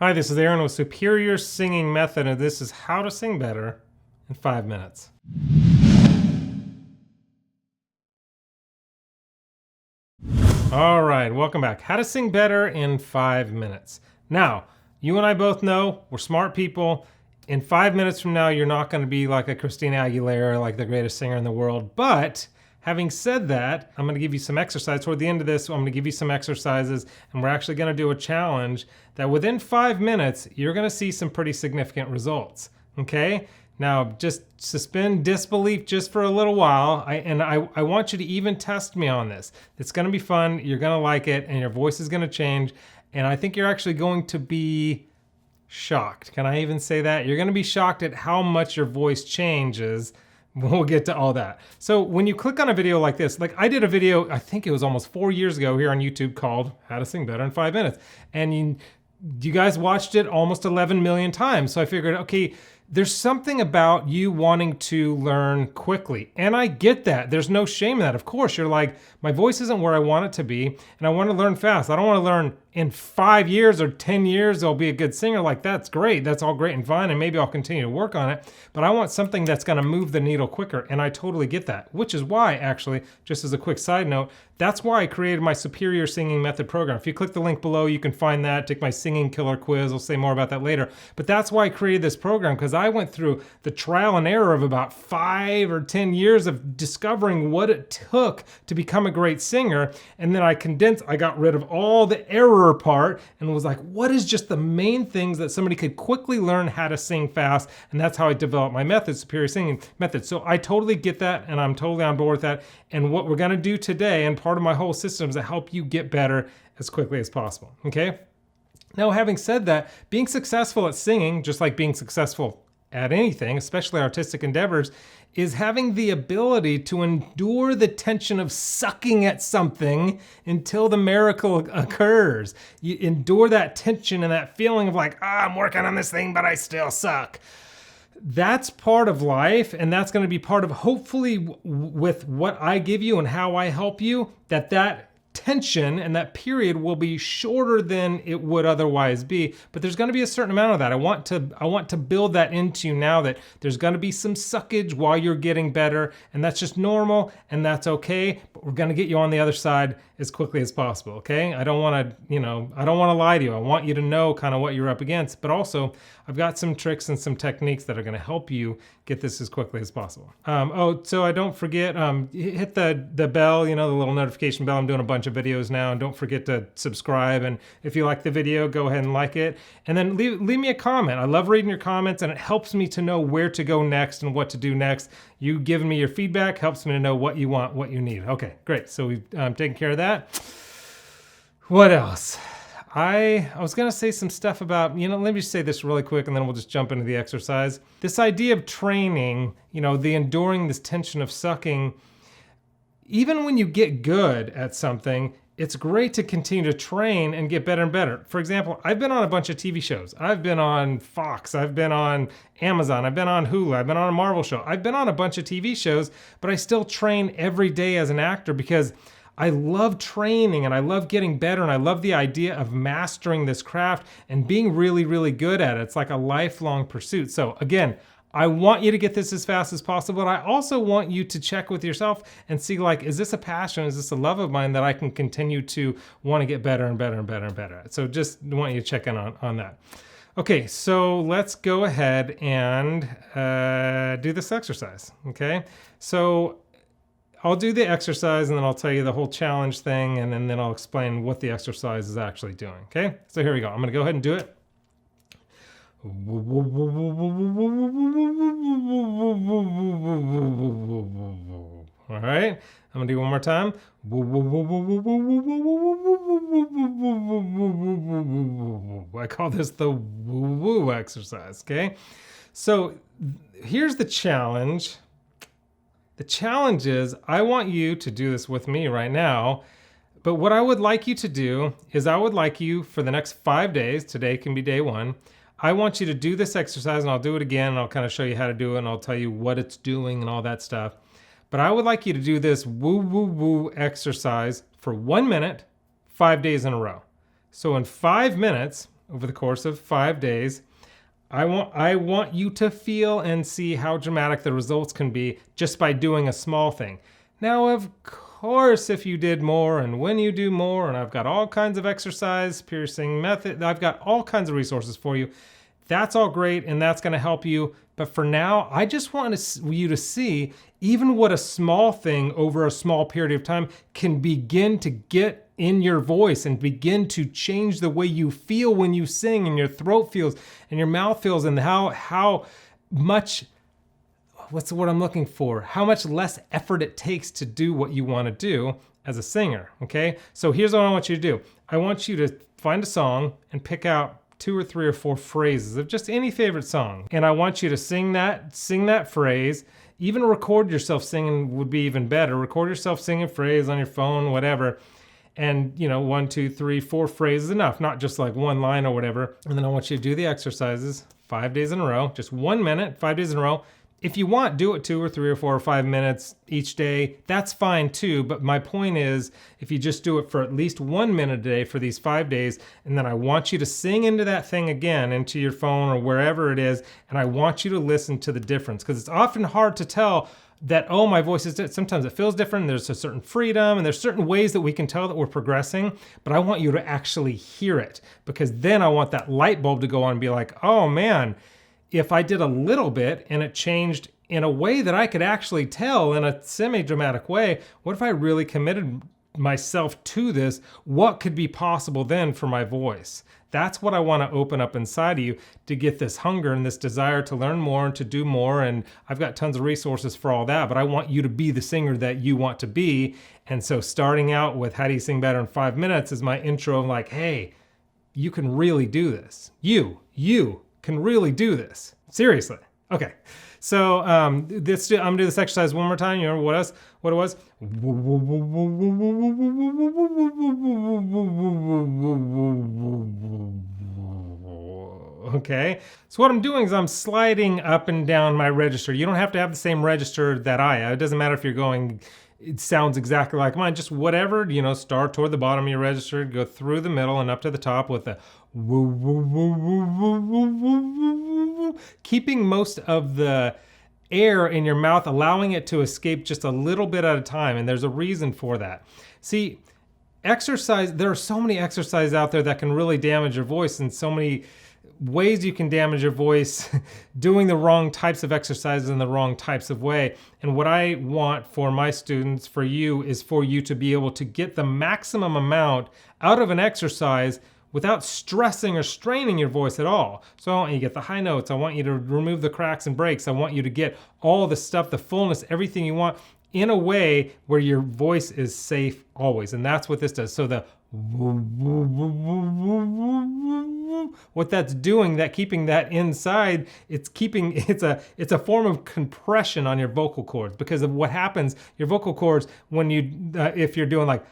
Hi, this is Aaron with Superior Singing Method, and this is how to sing better in 5 minutes. All right, welcome back. How to sing better in 5 minutes. Now, you and I both know we're smart people. In 5 minutes from now, you're not going to be like a Christina Aguilera, like the greatest singer in the world. But having said that, I'm going to give you some exercise. Toward the end of this, I'm going to give you some exercises, and we're actually going to do a challenge that within 5 minutes, you're going to see some pretty significant results. Okay? Now, just suspend disbelief just for a little while. I want you to even test me on this. It's going to be fun. You're going to like it, and your voice is going to change. And I think you're actually going to be shocked. Can I even say that? You're going to be shocked at how much your voice changes. We'll get to all that. So when you click on a video like this, like I did a video, I think it was almost 4 years ago here on YouTube called How to Sing Better in 5 Minutes. And you guys watched it almost 11 million times. So I figured, okay, there's something about you wanting to learn quickly. And I get that. There's no shame in that. Of course, you're like, my voice isn't where I want it to be, and I want to learn fast. I don't want to learn in 5 years or 10 years I'll be a good singer. Like, that's great. That's all great and fine, and maybe I'll continue to work on it. But I want something that's going to move the needle quicker, and I totally get that. Which is why, actually, just as a quick side note, that's why I created my Superior Singing Method program. If you click the link below, you can find that. Take my Singing Killer quiz. I'll say more about that later. But that's why I created this program, because I went through the trial and error of about 5 or 10 years of discovering what it took to become a great singer. And then I got rid of all the error part and was like, what is just the main things that somebody could quickly learn how to sing fast? And that's how I developed my method, Superior Singing Method. So I totally get that, and I'm totally on board with that. And what we're gonna do today, and part of my whole system, is to help you get better as quickly as possible, okay? Now, having said that, being successful at singing, just like being successful at anything, especially artistic endeavors, is having the ability to endure the tension of sucking at something until the miracle occurs. You endure that tension and that feeling of like, I'm working on this thing, but I still suck. That's part of life, and that's going to be part of, hopefully, with what I give you and how I help you, that tension and that period will be shorter than it would otherwise be. But there's going to be a certain amount of that. I want to build that into you now, that there's going to be some suckage while you're getting better, and that's just normal, and that's okay. But we're going to get you on the other side as quickly as possible, okay? I don't want to lie to you. I want you to know kind of what you're up against, but also I've got some tricks and some techniques that are going to help you get this as quickly as possible. So I don't forget, hit the bell, the little notification bell. I'm doing a bunch of videos now, and don't forget to subscribe. And if you like the video, go ahead and like it. And then leave me a comment. I love reading your comments, and it helps me to know where to go next and what to do next. You giving me your feedback helps me to know what you want, what you need. Okay, great. So we've taken care of that. What else? I was going to say some stuff about, let me just say this really quick, and then we'll just jump into the exercise. This idea of training, the enduring this tension of sucking, even when you get good at something, it's great to continue to train and get better and better. For example, I've been on a bunch of TV shows. I've been on Fox. I've been on Amazon. I've been on Hulu. I've been on a Marvel show. I've been on a bunch of TV shows, but I still train every day as an actor because I love training, and I love getting better, and I love the idea of mastering this craft and being really, really good at it. It's like a lifelong pursuit. So again, I want you to get this as fast as possible, and I also want you to check with yourself and see, like, is this a passion? Is this a love of mine that I can continue to want to get better and better and better and better at? So just want you to check in on that. Okay, so let's go ahead and do this exercise, okay? So I'll do the exercise, and then I'll tell you the whole challenge thing, and then I'll explain what the exercise is actually doing, okay? So here we go. I'm gonna go ahead and do it. All right, I'm gonna do it one more time. I call this the woo-woo exercise, okay? So here's the challenge. The challenge is, I want you to do this with me right now, but what I would like you to do is, I would like you for the next 5 days, today can be day 1, I want you to do this exercise, and I'll do it again, and I'll kind of show you how to do it, and I'll tell you what it's doing and all that stuff. But I would like you to do this woo-woo-woo exercise for 1 minute, 5 days in a row. So in 5 minutes, over the course of 5 days. I want you to feel and see how dramatic the results can be just by doing a small thing. Now, of course, if you did more and when you do more, and I've got all kinds of exercise, piercing method, I've got all kinds of resources for you. That's all great and that's going to help you. But for now, I just want you to see even what a small thing over a small period of time can begin to get in your voice and begin to change the way you feel when you sing, and your throat feels and your mouth feels, and how much, what's the word I'm looking for? How much less effort it takes to do what you want to do as a singer, okay? So here's what I want you to do. I want you to find a song and pick out 2 or 3 or 4 phrases of just any favorite song. And I want you to sing that phrase. Even record yourself singing would be even better. Record yourself singing a phrase on your phone, whatever. And 1, 2, 3, 4 phrases enough, not just like one line or whatever. And then I want you to do the exercises 5 days in a row, just 1 minute, 5 days in a row. If you want, do it 2 or 3 or 4 or 5 minutes each day. That's fine too. But my point is, if you just do it for at least 1 minute a day for these 5 days, and then I want you to sing into that thing again, into your phone or wherever it is, and I want you to listen to the difference, because it's often hard to tell that, oh, my voice is different. Sometimes it feels different. There's a certain freedom, and there's certain ways that we can tell that we're progressing, but I want you to actually hear it, because then I want that light bulb to go on and be like, oh man, if I did a little bit and it changed in a way that I could actually tell in a semi-dramatic way, what if I really committed myself to this? What could be possible then for my voice? That's what I want to open up inside of you, to get this hunger and this desire to learn more and to do more. And I've got tons of resources for all that, but I want you to be the singer that you want to be. And so starting out with how do you sing better in 5 minutes is my intro of like, hey, you can really do this. You can really do this. Seriously. Okay. So I'm gonna do this exercise one more time. You remember what it was? Okay. So what I'm doing is I'm sliding up and down my register. You don't have to have the same register that I have. It doesn't matter if you're going, it sounds exactly like mine, just whatever, start toward the bottom of your register, go through the middle and up to the top with the woo, woo, woo, woo, woo, woo, woo, woo, keeping most of the air in your mouth, allowing it to escape just a little bit at a time. And there's a reason for that. See, exercise, there are so many exercises out there that can really damage your voice, and so many ways you can damage your voice doing the wrong types of exercises in the wrong types of way. And what I want for my students, for you, is for you to be able to get the maximum amount out of an exercise without stressing or straining your voice at all. So I want you to get the high notes. I want you to remove the cracks and breaks. I want you to get all the stuff, the fullness, everything you want in a way where your voice is safe always. And that's what this does. So the what that's doing, that keeping that inside, it's a form of compression on your vocal cords, because of what happens, your vocal cords, when you if you're doing like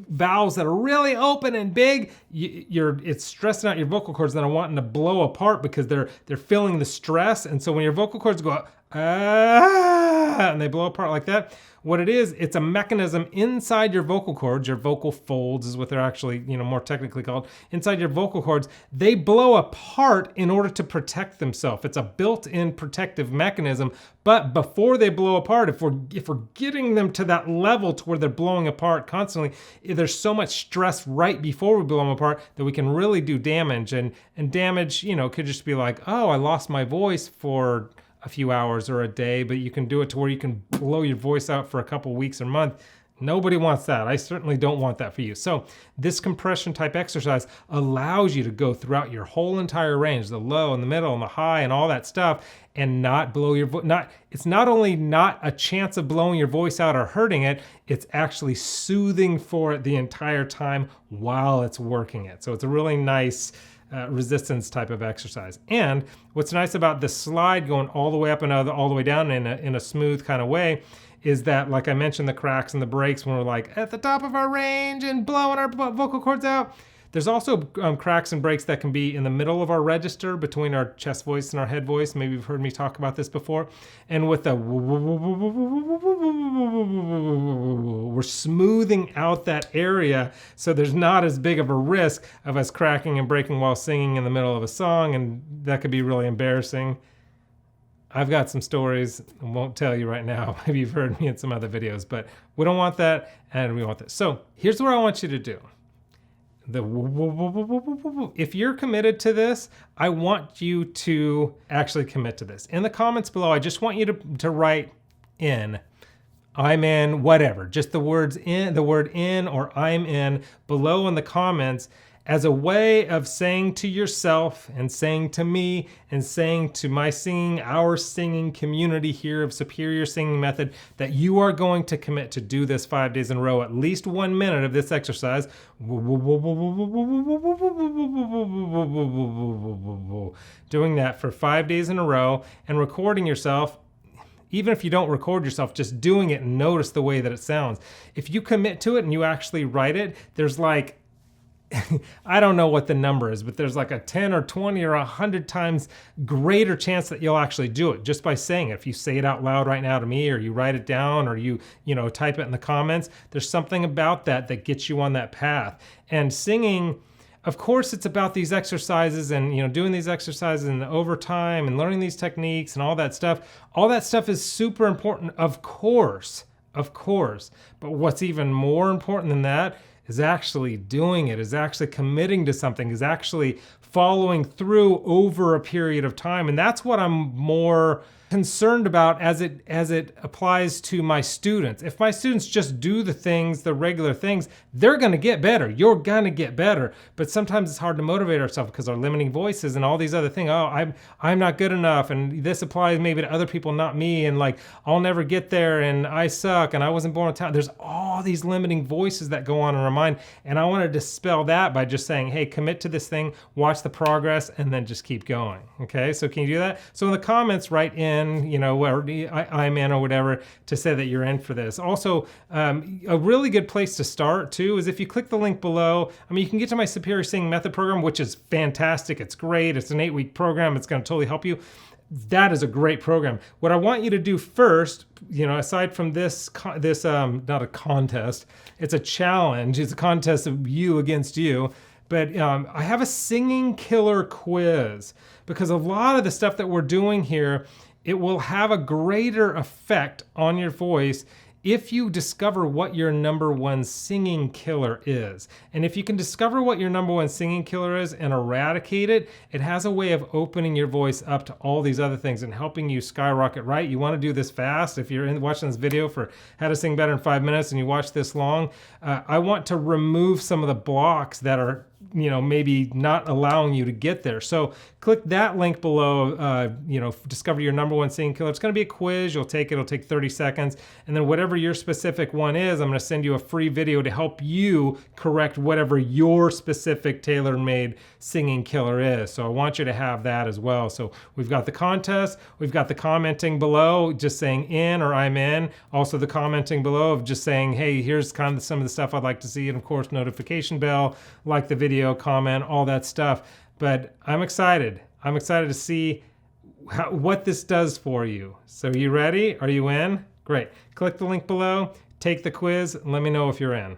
vowels that are really open and big, it's stressing out your vocal cords that are wanting to blow apart because they're feeling the stress. And so when your vocal cords go and they blow apart like that, what it is, it's a mechanism inside your vocal cords. Your vocal folds is what they're actually, more technically called. Inside your vocal cords, they blow apart in order to protect themselves. It's a built-in protective mechanism. But before they blow apart, if we're getting them to that level to where they're blowing apart constantly, there's so much stress right before we blow them apart that we can really do damage. And damage, could just be like, oh, I lost my voice for a few hours or a day, but you can do it to where you can blow your voice out for a couple weeks or month. Nobody wants that. I certainly don't want that for you. So this compression type exercise allows you to go throughout your whole entire range, the low and the middle and the high and all that stuff, and not blow your voice. It's not only not a chance of blowing your voice out or hurting it, it's actually soothing for it the entire time while it's working it. So it's a really nice resistance type of exercise. And what's nice about the slide going all the way up and all the way down in a smooth kind of way is that, like I mentioned, the cracks and the breaks when we're like at the top of our range and blowing our vocal cords out, There's also cracks and breaks that can be in the middle of our register between our chest voice and our head voice. Maybe you've heard me talk about this before. And with the we're smoothing out that area so there's not as big of a risk of us cracking and breaking while singing in the middle of a song, and that could be really embarrassing. I've got some stories I won't tell you right now. Maybe you've heard me in some other videos, but we don't want that and we want this. So here's what I want you to do. If you're committed to this, I want you to actually commit to this. In the comments below, I just want you to write in, I'm in, whatever, just the word in or I'm in below in the comments, as a way of saying to yourself and saying to me and saying to our singing community here of Superior Singing Method, that you are going to commit to do this 5 days in a row, at least 1 minute of this exercise. Doing that for 5 days in a row and recording yourself. Even if you don't record yourself, just doing it and notice the way that it sounds. If you commit to it and you actually write it, there's like, I don't know what the number is, but there's like a 10 or 20 or 100 times greater chance that you'll actually do it just by saying it. If you say it out loud right now to me, or you write it down, or you type it in the comments, there's something about that gets you on that path. And singing, of course, it's about these exercises and doing these exercises and over time and learning these techniques and all that stuff. All that stuff is super important, of course. But what's even more important than that is actually doing it, is actually committing to something, is actually following through over a period of time. And that's what I'm more concerned about as it applies to my students. If my students just do the regular things, they're gonna get better. You're gonna get better. But sometimes it's hard to motivate ourselves because our limiting voices and all these other things. Oh, I'm not good enough, and this applies maybe to other people, not me, and like I'll never get there, and I suck, and I wasn't born in town. There's all these limiting voices that go on in our mind, and I want to dispel that by just saying, hey, commit to this thing, watch the progress, and then just keep going. Okay, so can you do that? So in the comments, write in, where I'm in or whatever, to say that you're in for this. Also, a really good place to start too is if you click the link below. I mean, you can get to my Superior Singing Method program, which is fantastic. It's great. It's an 8-week program. It's going to totally help you. That is a great program. What I want you to do first, aside from this not a contest, it's a challenge. It's a contest of you against you. But I have a singing killer quiz, because a lot of the stuff that we're doing here, it will have a greater effect on your voice if you discover what your #1 singing killer is. And if you can discover what your #1 singing killer is and eradicate it, it has a way of opening your voice up to all these other things and helping you skyrocket, right? You want to do this fast. If you're watching this video for how to sing better in 5 minutes and you watch this long, I want to remove some of the blocks that are maybe not allowing you to get there. So click that link below, discover your #1 singing killer. It's going to be a quiz. You'll take it. It'll take 30 seconds. And then whatever your specific one is, I'm going to send you a free video to help you correct whatever your specific tailor-made singing killer is. So I want you to have that as well. So we've got the contest. We've got the commenting below, just saying in or I'm in. Also the commenting below of just saying, hey, here's kind of some of the stuff I'd like to see. And of course, notification bell, like the video, comment, all that stuff. But I'm excited. I'm excited to see what this does for you. So are you ready? Are you in? Great. Click the link below, take the quiz, and let me know if you're in.